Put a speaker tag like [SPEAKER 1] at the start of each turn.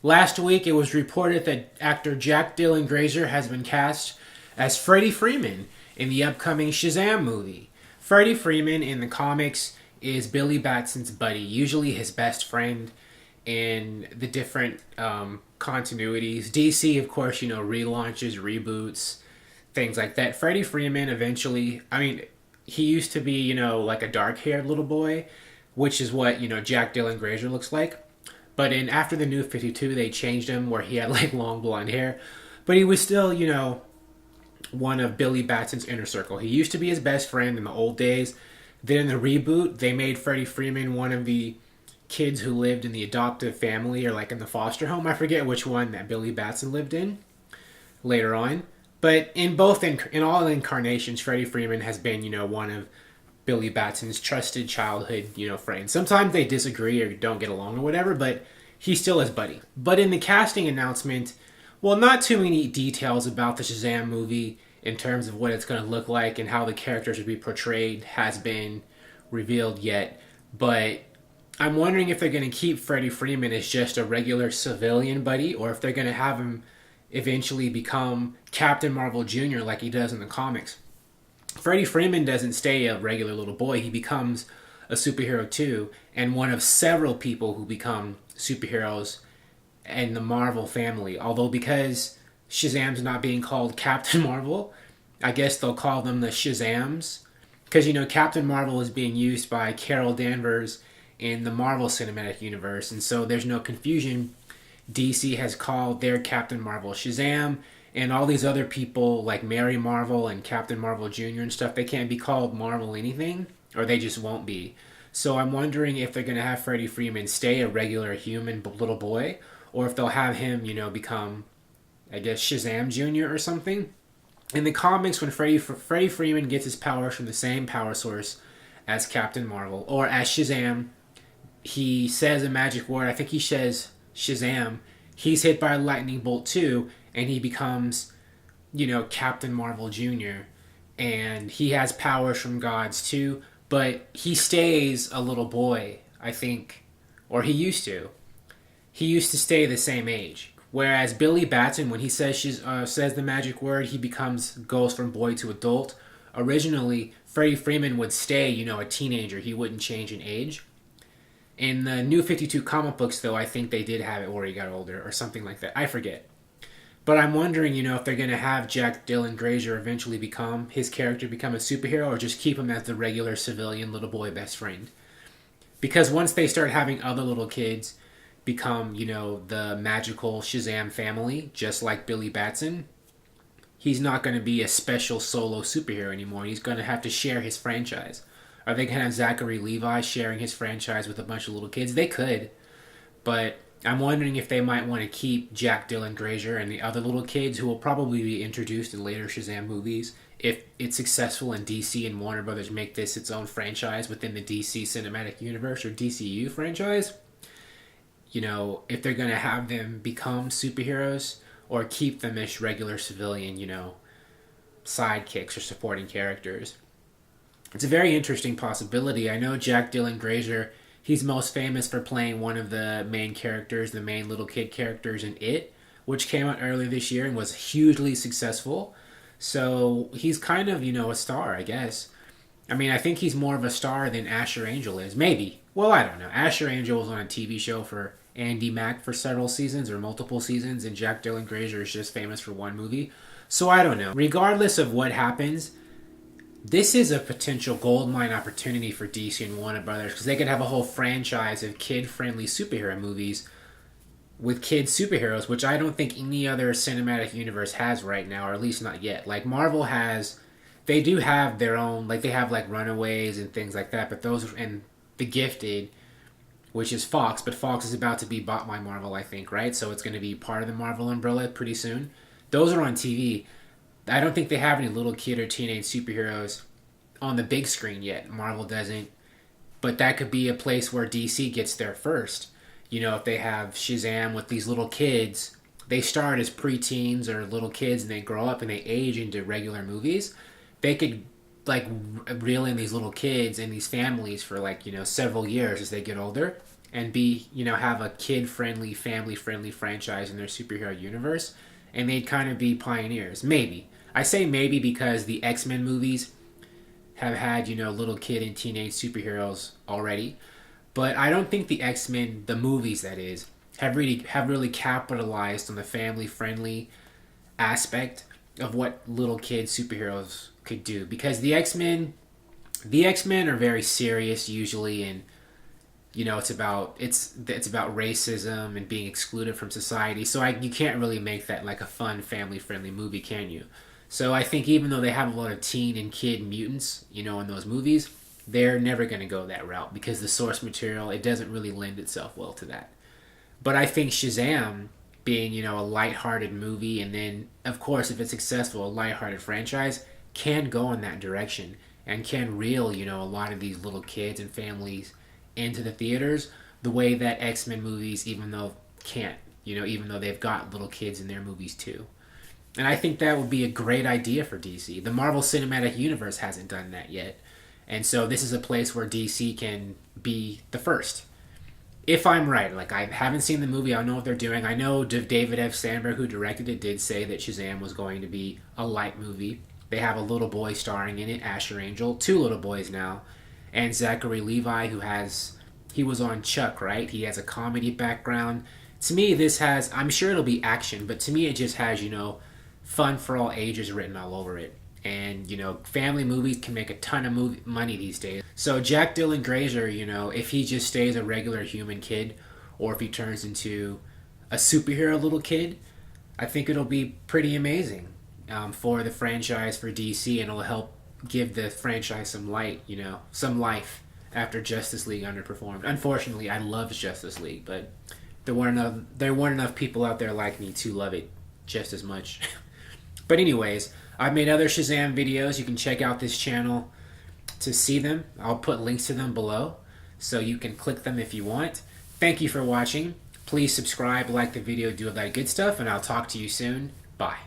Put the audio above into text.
[SPEAKER 1] Last week, it was reported that actor Dylan Grazer has been cast as Freddy Freeman in the upcoming Shazam movie. Freddy Freeman in the comics is Billy Batson's buddy, usually his best friend in the different continuities. DC, of course, relaunches, reboots, things like that. Freddy Freeman eventually, he used to be, like a dark haired little boy, which is what, Dylan Grazer looks like. But in after the New 52, they changed him where he had like long blonde hair. But he was still, one of Billy Batson's inner circle. He used to be his best friend in the old days. Then in the reboot, they made Freddie Freeman one of the kids who lived in the adoptive family or like in the foster home. I forget which one that Billy Batson lived in later on. But in all incarnations, Freddie Freeman has been, one of Billy Batson's trusted childhood, friends. Sometimes they disagree or don't get along or whatever, but he's still his buddy. But in the casting announcement, well, not too many details about the Shazam movie in terms of what it's going to look like and how the characters will be portrayed has been revealed yet. But I'm wondering if they're going to keep Freddie Freeman as just a regular civilian buddy, or if they're going to have him eventually become Captain Marvel Jr. like he does in the comics. Freddie Freeman doesn't stay a regular little boy. He becomes a superhero too, and one of several people who become superheroes in the Marvel family. Although because Shazam's not being called Captain Marvel, I guess they'll call them the Shazams. Because, Captain Marvel is being used by Carol Danvers in the Marvel Cinematic Universe, and so there's no confusion. DC has called their Captain Marvel Shazam, and all these other people like Mary Marvel and Captain Marvel Jr. and stuff, they can't be called Marvel anything, or they just won't be. So I'm wondering if they're going to have Freddie Freeman stay a regular human little boy, or if they'll have him, become, I guess, Shazam Jr. or something. In the comics, when Freddie Freeman gets his powers from the same power source as Captain Marvel, or as Shazam, he says a magic word. I think he says Shazam. He's hit by a lightning bolt too, and he becomes, Captain Marvel Jr. And he has powers from gods too, but he stays a little boy, I think, or he used to. He used to stay the same age. Whereas Billy Batson, when he says the magic word, he goes from boy to adult. Originally, Freddie Freeman would stay, a teenager. He wouldn't change in age. In the New 52 comic books, though, I think they did have it where he got older or something like that. I forget. But I'm wondering, if they're going to have Dylan Grazer eventually become a superhero, or just keep him as the regular civilian little boy best friend. Because once they start having other little kids become, the magical Shazam family, just like Billy Batson, he's not going to be a special solo superhero anymore. He's going to have to share his franchise. Are they going to have Zachary Levi sharing his franchise with a bunch of little kids? They could, but I'm wondering if they might want to keep Dylan Grazer and the other little kids who will probably be introduced in later Shazam movies if it's successful and DC and Warner Brothers make this its own franchise within the DC Cinematic Universe or DCU franchise. If they're going to have them become superheroes or keep them as regular civilian, sidekicks or supporting characters. It's a very interesting possibility. I know Dylan Grazer, he's most famous for playing one of the main characters, the main little kid characters in It, which came out earlier this year and was hugely successful. So he's kind of, a star, I guess. I think he's more of a star than Asher Angel is. Maybe. Well, I don't know. Asher Angel was on a TV show for Andy Mack for several seasons or multiple seasons, and Dylan Grazer is just famous for one movie. So I don't know. Regardless of what happens, this is a potential goldmine opportunity for DC and Warner Brothers, because they could have a whole franchise of kid-friendly superhero movies with kid superheroes, which I don't think any other cinematic universe has right now, or at least not yet. Like Marvel has, they do have their own, like they have like Runaways and things like that, but those, and The Gifted, which is Fox, but Fox is about to be bought by Marvel, I think, right? So it's going to be part of the Marvel umbrella pretty soon. Those are on TV. I don't think they have any little kid or teenage superheroes on the big screen yet. Marvel doesn't. But that could be a place where DC gets there first. If they have Shazam with these little kids, they start as preteens or little kids and they grow up and they age into regular movies. They could reel in these little kids and these families for several years as they get older. and be, have a kid-friendly, family-friendly franchise in their superhero universe, and they'd kind of be pioneers. Maybe. I say maybe because the X-Men movies have had, little kid and teenage superheroes already. But I don't think the X-Men, the movies that is, have really capitalized on the family-friendly aspect of what little kid superheroes could do. Because the X-Men are very serious usually, and it's about racism and being excluded from society. So you can't really make that like a fun family-friendly movie, can you? So I think even though they have a lot of teen and kid mutants, in those movies, they're never going to go that route because the source material, it doesn't really lend itself well to that. But I think Shazam being, a lighthearted movie, and then, of course, if it's successful, a lighthearted franchise, can go in that direction and can reel, a lot of these little kids and families into the theaters the way that X-Men movies, even though they've got little kids in their movies too. And I think that would be a great idea for DC. The Marvel Cinematic Universe hasn't done that yet. And so this is a place where DC can be the first. If I'm right, like I haven't seen the movie, I don't know what they're doing. I know David F. Sandberg, who directed it, did say that Shazam was going to be a light movie. They have a little boy starring in it, Asher Angel, 2 little boys now, and Zachary Levi, he was on Chuck, right? He has a comedy background. To me, I'm sure it'll be action, but to me it just has, fun for all ages written all over it. And, family movies can make a ton of money these days. So Jack Dylan Grazer, if he just stays a regular human kid, or if he turns into a superhero little kid, I think it'll be pretty amazing for the franchise, for DC, and it'll help give the franchise some life after Justice League underperformed. Unfortunately, I loved Justice League, but there weren't enough people out there like me to love it just as much. But anyways, I've made other Shazam videos. You can check out this channel to see them. I'll put links to them below, so you can click them if you want. Thank you for watching. Please subscribe, like the video, do all that good stuff, and I'll talk to you soon. Bye.